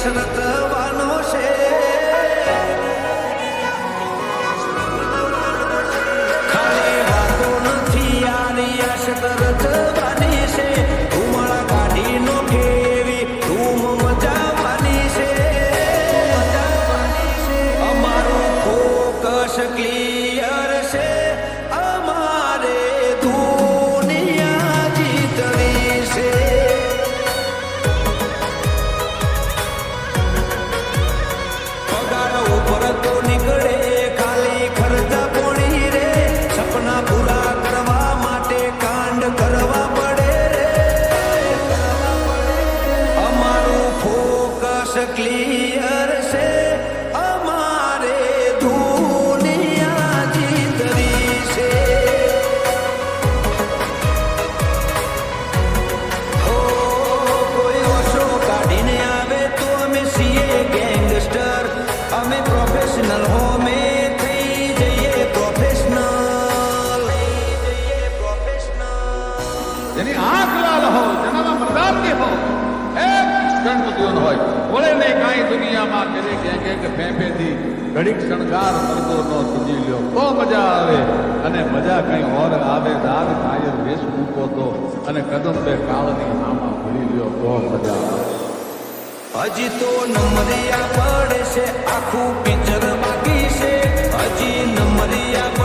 દશરથ વાનો છે ખાલી વાતો નથી યારી આ દશરથ વાની છે ધૂમળ કાઢી નો કેવી ધૂમ મચાવવાની છે અમારું ફોકસ ક્લિયર છે અમારે દુનિયા જીતવી છે પગાર ઉપર તો નીકળે ખાલી ખર્ચા પોણી રે સપના પૂરા કરવા માટે કાંડ કરવા પડે રે અમારું ફોકસ ક્લિયર છે અમારે દુનિયા જીતવી છે હો કોઈ ઓછો કાઢીને આવે તો અમે છીએ ગેંગસ્ટર અમે પ્રોફેશનલ હોમે થઈ જઈએ પ્રોફેશનલ જેની આંખ લાલ હો જેનામાં મરદારની હો એક ગણપતિઓનો હોય બોલે નહીં કાંઈ દુનિયામાં કરે કે ફેંફેથી ઘડીક શણગાર કરતો નો સજી લ્યો તો મજા આવે અને મજા કઈ ઓર આવે દાદ કાયર વેશ મૂકો તો અને કદમ બે કાળની આમાં ભૂલી લ્યો તો મજા આવે હજી તો નંબરિયા પડે છે આખું પિક્ચર બાકી છે હજી નંબરિયા